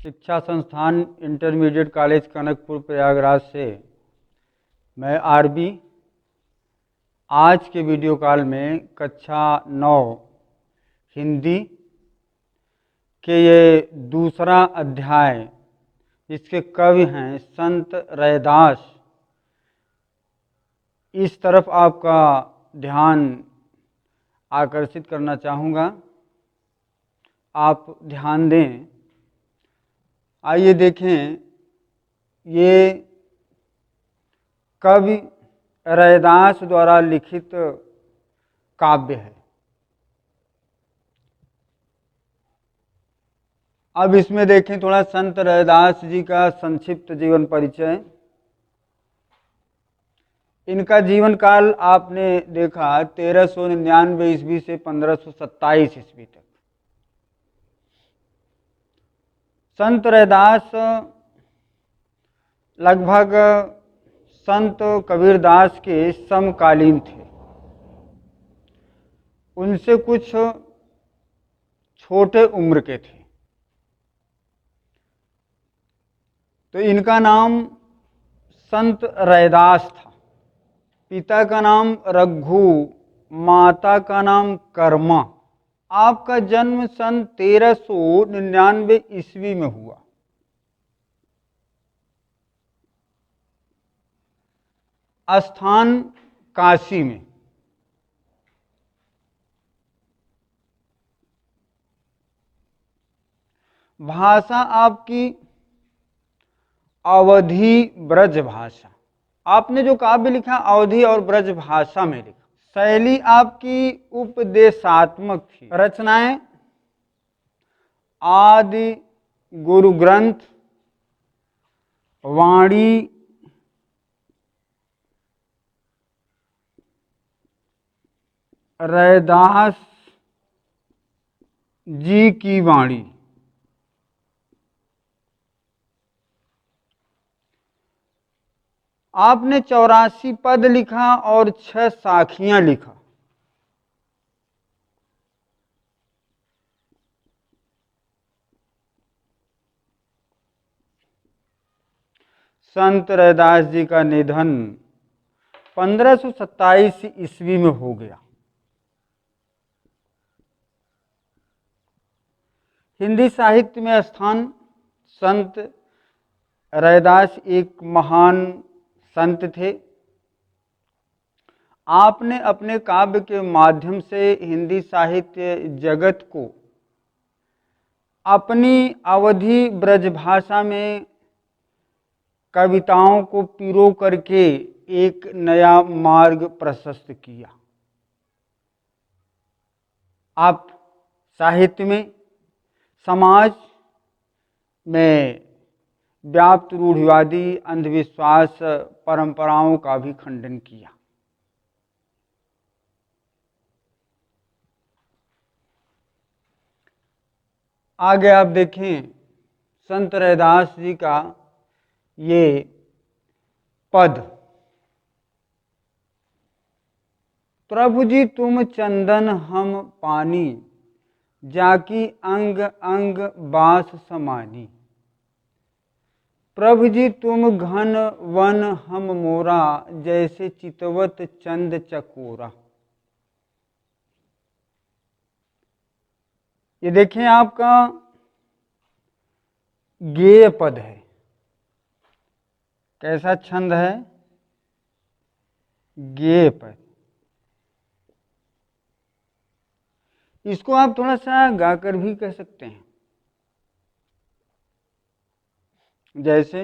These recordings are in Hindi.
शिक्षा संस्थान इंटरमीडिएट कॉलेज कनकपुर प्रयागराज से मैं आरबी आज के वीडियो कॉल में कक्षा 9 हिंदी के ये दूसरा अध्याय इसके कवि हैं संत रैदास, इस तरफ आपका ध्यान आकर्षित करना चाहूँगा। आप ध्यान दें। आइए देखें, ये कवि रैदास द्वारा लिखित काव्य है। अब इसमें देखें थोड़ा संत रैदास जी का संक्षिप्त जीवन परिचय। इनका जीवन काल आपने देखा 1399 ईस्वी से 1527 ईस्वी तक। संत रैदास लगभग संत कबीरदास के समकालीन थे। उनसे कुछ छोटे उम्र के थे। तो इनका नाम संत रैदास था। पिता का नाम रघु, माता का नाम कर्मा। आपका जन्म सन 1399 ईस्वी में हुआ। स्थान काशी में। भाषा आपकी अवधी ब्रज भाषा। आपने जो काव्य लिखा अवधी और ब्रज भाषा में लिखा। शैली आपकी उपदेशात्मक थी। रचनाएं आदि गुरु ग्रंथ, वाणी, रैदास जी की वाणी। आपने 84 पद लिखा और 6 साखियां लिखा। संत रैदास जी का निधन 1527 ईस्वी में हो गया। हिंदी साहित्य में स्थान संत रैदास एक महान संत थे। आपने अपने काव्य के माध्यम से हिंदी साहित्य जगत को अपनी अवधी ब्रज भाषा में कविताओं को पिरो करके एक नया मार्ग प्रशस्त किया। आप साहित्य में, समाज में व्याप्त रूढ़िवादी अंधविश्वास परंपराओं का भी खंडन किया। आगे आप देखें संत रैदास जी का ये पद। प्रभु जी तुम चंदन हम पानी, जाकी अंग अंग बास समानी। प्रभु जी तुम घन वन हम मोरा, जैसे चितवत चंद चकोरा। ये देखें आपका गेय पद है। कैसा छंद है? गेय पद। इसको आप थोड़ा सा गाकर भी कह सकते हैं। जैसे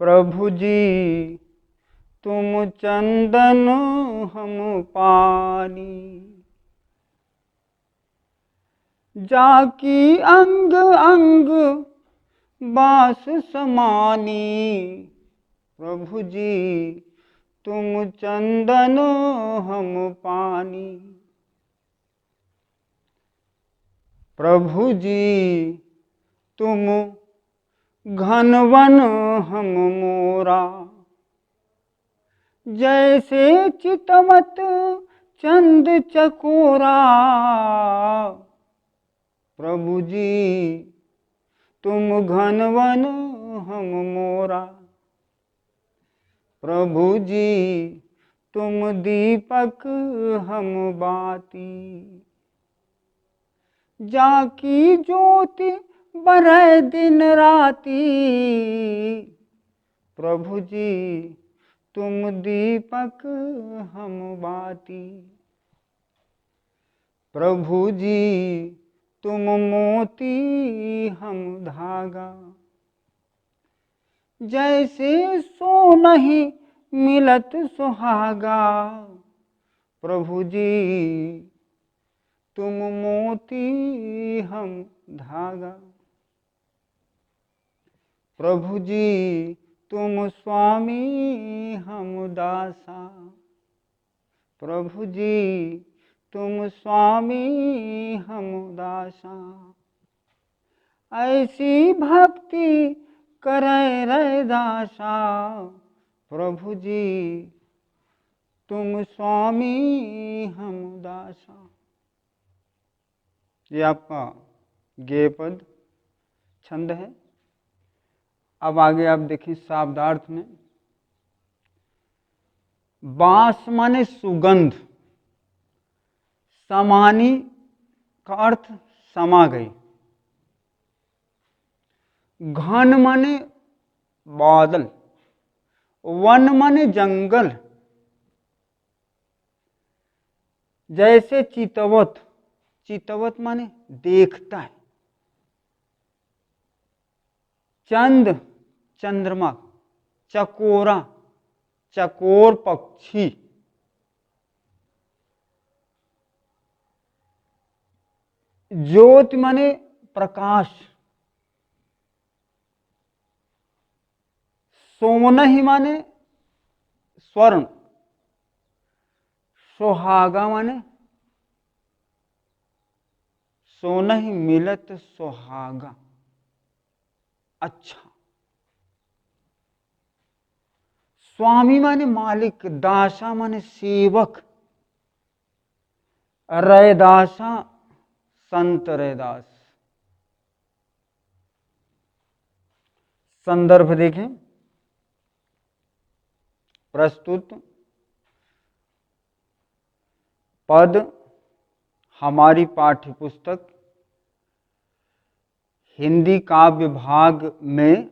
प्रभु जी तुम चंदन हम पानी, जाकी अंग अंग बास समानी। प्रभु जी तुम चंदन हम पानी, प्रभु जी तुम घन वन हम मोरा, जैसे चितवत चंद चकोरा। प्रभु जी तुम घन वन हम मोरा। प्रभु जी तुम दीपक हम बाती। जाकी ज्योति बरहे दिन राती। प्रभु जी तुम दीपक हम बाती। प्रभु जी तुम मोती हम धागा। जैसे सो नहीं मिलत सुहागा। प्रभु जी तुम मोती हम धागा। प्रभु जी तुम स्वामी हम दासा। प्रभु जी तुम स्वामी हम दासा। ऐसी भक्ति करे रैदासा। प्रभु जी तुम स्वामी हम दासा। ये आपका गेय पद छंद है। अब आगे आप देखिए शाब्दार्थ में। बांस माने सुगंध। समानी का अर्थ समा गई। घन माने बादल। वन माने जंगल। जैसे चितवत। चितवत माने देखता है। चंद चंद्रमा। चकोरा चकोर पक्षी। ज्योति माने प्रकाश। सोनहि माने स्वर्ण। सुहागा माने सोनहि मिलत सुहागा। अच्छा। स्वामी माने मालिक। दासा माने सेवक। रैदासा संत रैदास। संदर्भ देखें। प्रस्तुत पद हमारी पाठ्य पुस्तक हिंदी काव्य भाग में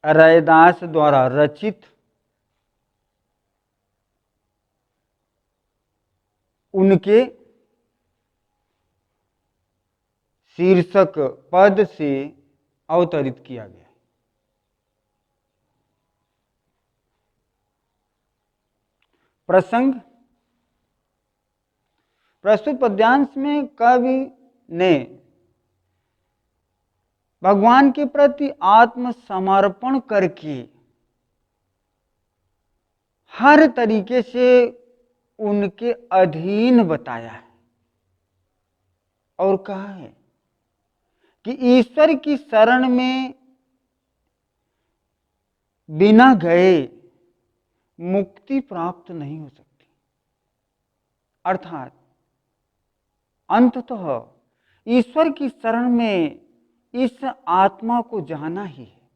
रैदास द्वारा रचित उनके शीर्षक पद से अवतरित किया गया। प्रसंग। प्रस्तुत पद्यांश में कवि ने भगवान के प्रति आत्मसमर्पण करके हर तरीके से उनके अधीन बताया है और कहा है कि ईश्वर की शरण में बिना गए मुक्ति प्राप्त नहीं हो सकती। अर्थात अंततः ईश्वर की शरण में इस आत्मा को जाना ही है।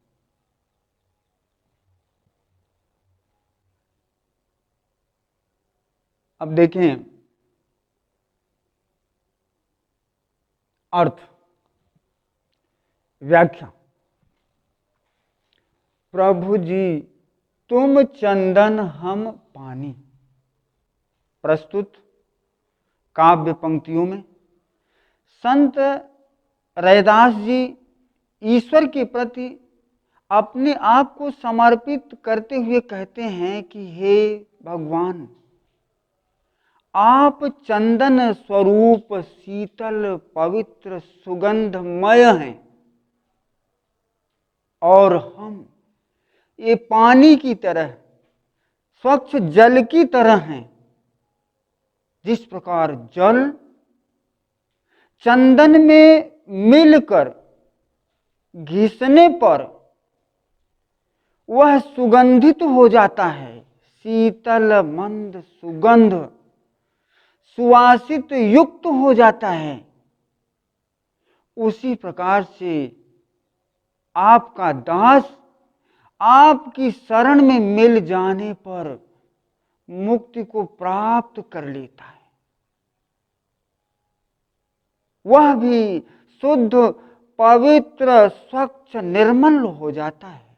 अब देखें अर्थ। व्याख्या। प्रभु जी तुम चंदन हम पानी। प्रस्तुत काव्य पंक्तियों में संत रैदास जी ईश्वर के प्रति अपने आप को समर्पित करते हुए कहते हैं कि हे भगवान, आप चंदन स्वरूप शीतल पवित्र सुगंधमय हैं और हम ये पानी की तरह स्वच्छ जल की तरह हैं। जिस प्रकार जल चंदन में मिलकर घिसने पर वह सुगंधित हो जाता है, शीतल मंद सुगंध सुवासित युक्त हो जाता है, उसी प्रकार से आपका दास आपकी शरण में मिल जाने पर मुक्ति को प्राप्त कर लेता है। वह भी शुद्ध, पवित्र, स्वच्छ, निर्मल हो जाता है।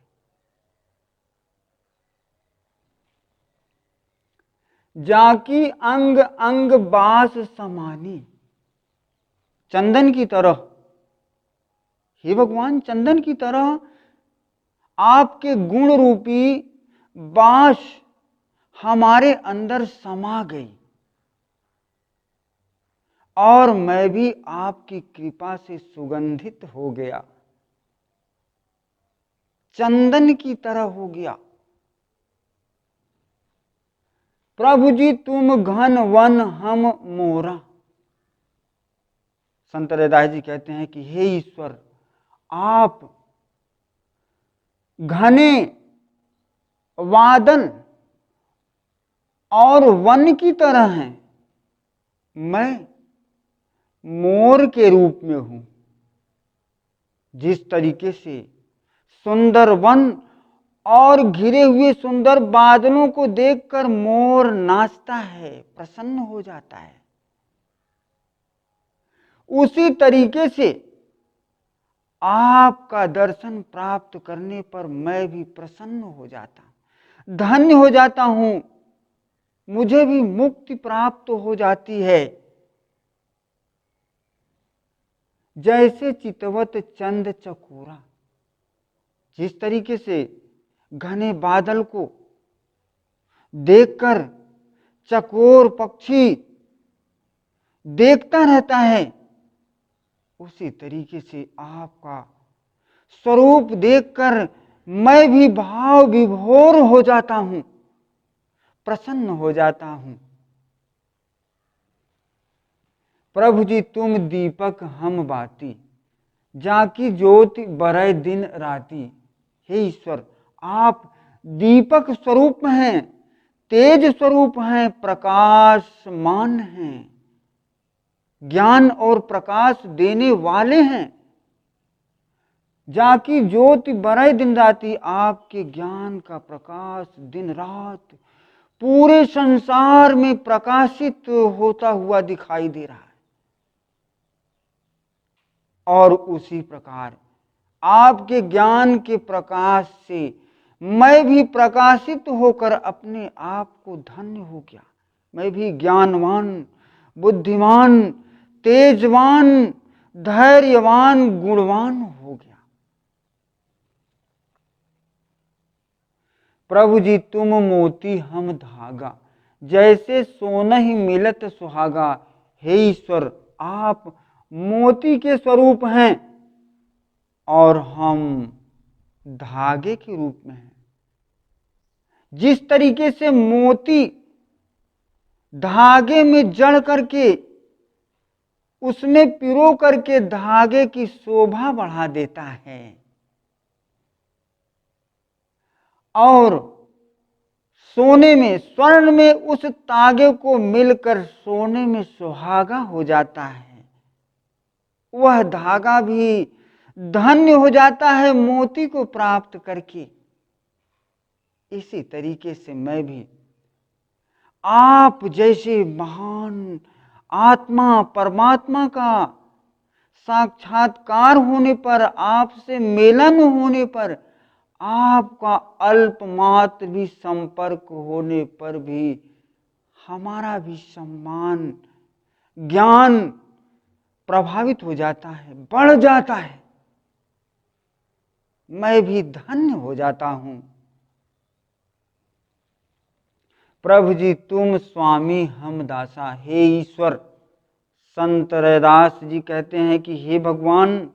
जाकी अंग अंग बास समानी, चंदन की तरह, हे भगवान, चंदन की तरह आपके गुण रूपी बास हमारे अंदर समा गई और मैं भी आपकी कृपा से सुगंधित हो गया, चंदन की तरह हो गया। प्रभु जी तुम घन वन हम मोरा। संत रैदास जी कहते हैं कि हे ईश्वर, आप घने वादन और वन की तरह हैं, मैं मोर के रूप में हूं। जिस तरीके से सुंदर वन और घिरे हुए सुंदर बादलों को देखकर मोर नाचता है, प्रसन्न हो जाता है, उसी तरीके से आपका दर्शन प्राप्त करने पर मैं भी प्रसन्न हो जाता हूं, धन्य हो जाता हूं, मुझे भी मुक्ति प्राप्त हो जाती है। जैसे चितवत चंद चकोरा, जिस तरीके से घने बादल को देखकर चकोर पक्षी देखता रहता है, उसी तरीके से आपका स्वरूप देखकर मैं भी भाव विभोर हो जाता हूं, प्रसन्न हो जाता हूं। प्रभु जी तुम दीपक हम बाती, जाकी ज्योति बरय दिन राती। हे ईश्वर, आप दीपक स्वरूप हैं, तेज स्वरूप हैं, प्रकाशमान हैं, ज्ञान और प्रकाश देने वाले हैं। जाकी ज्योति बरय दिन राती, आपके ज्ञान का प्रकाश दिन रात पूरे संसार में प्रकाशित होता हुआ दिखाई दे रहा है। और उसी प्रकार आपके ज्ञान के प्रकाश से मैं भी प्रकाशित होकर अपने आप को धन्य हो गया। मैं भी ज्ञानवान, बुद्धिमान, तेजवान, धैर्यवान, गुणवान हो गया। प्रभु जी तुम मोती हम धागा, जैसे सोनहि मिलत सुहागा। हे ईश्वर, आप मोती के स्वरूप हैं और हम धागे के रूप में हैं। जिस तरीके से मोती धागे में जड़ करके उसमें पिरो करके धागे की शोभा बढ़ा देता है और सोने में, स्वर्ण में उस तागे को मिलकर सोने में सुहागा हो जाता है, वह धागा भी धन्य हो जाता है मोती को प्राप्त करके। इसी तरीके से मैं भी आप जैसे महान आत्मा परमात्मा का साक्षात्कार होने पर, आपसे मिलन होने पर, आपका अल्पमात्र भी संपर्क होने पर भी हमारा भी सम्मान, ज्ञान प्रभावित हो जाता है, बढ़ जाता है, मैं भी धन्य हो जाता हूं। प्रभु जी तुम स्वामी हम दासा। हे ईश्वर, संत रैदास जी कहते हैं कि हे भगवान,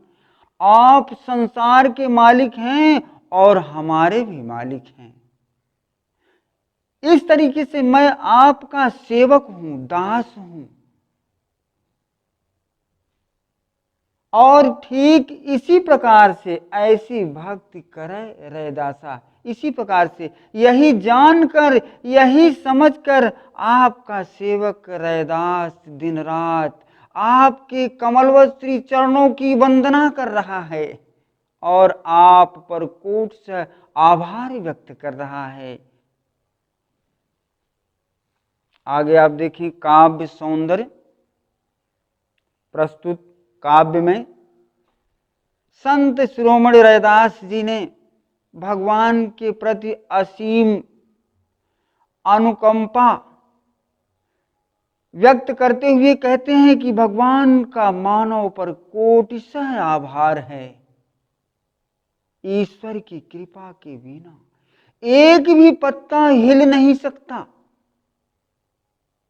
आप संसार के मालिक हैं और हमारे भी मालिक हैं। इस तरीके से मैं आपका सेवक हूं, दास हूं। और ठीक इसी प्रकार से ऐसी भक्ति करे रैदासा। इसी प्रकार से यही जानकर, यही समझकर आपका सेवक रैदास दिन रात आपके कमलवत श्री चरणों की वंदना कर रहा है और आप पर कोट से आभार व्यक्त कर रहा है। आगे आप देखिए, काव्य सौंदर्य प्रस्तुत काव्य में संत शिरोमणि रैदास जी ने भगवान के प्रति असीम अनुकंपा व्यक्त करते हुए कहते हैं कि भगवान का मानव पर कोटिशः आभार है। ईश्वर की कृपा के बिना एक भी पत्ता हिल नहीं सकता।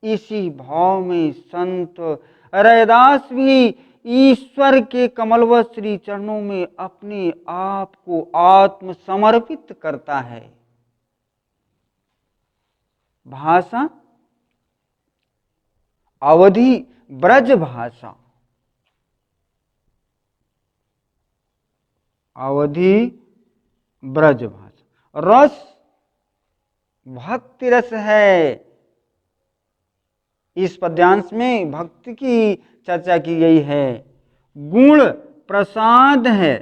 इसी भाव में संत रैदास भी ईश्वर के कमलवत श्री चरणों में अपने आप को आत्मसमर्पित करता है। भाषा अवधि ब्रज भाषा, अवधि ब्रज भाषा। रस भक्ति रस है। इस पद्यांश में भक्ति की चर्चा की गई है। गुण प्रसाद है।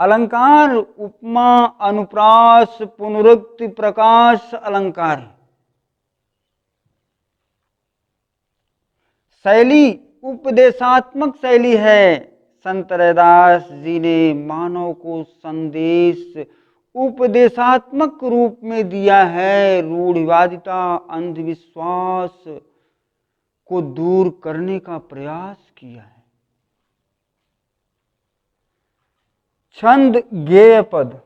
अलंकार उपमा अनुप्रास पुनरुक्ति प्रकाश अलंकार है। शैली उपदेशात्मक शैली है। संत रैदास जी ने मानव को संदेश उपदेशात्मक रूप में दिया है। रूढ़िवादिता अंधविश्वास को दूर करने का प्रयास किया है। छंद गेय पद।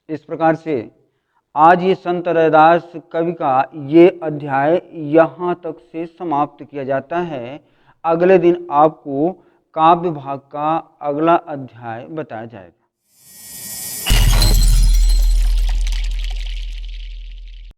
इस प्रकार से आज ये संत रैदास कवि का ये अध्याय यहाँ तक से समाप्त किया जाता है। अगले दिन आपको काव्य भाग का अगला अध्याय बताया जाएगा।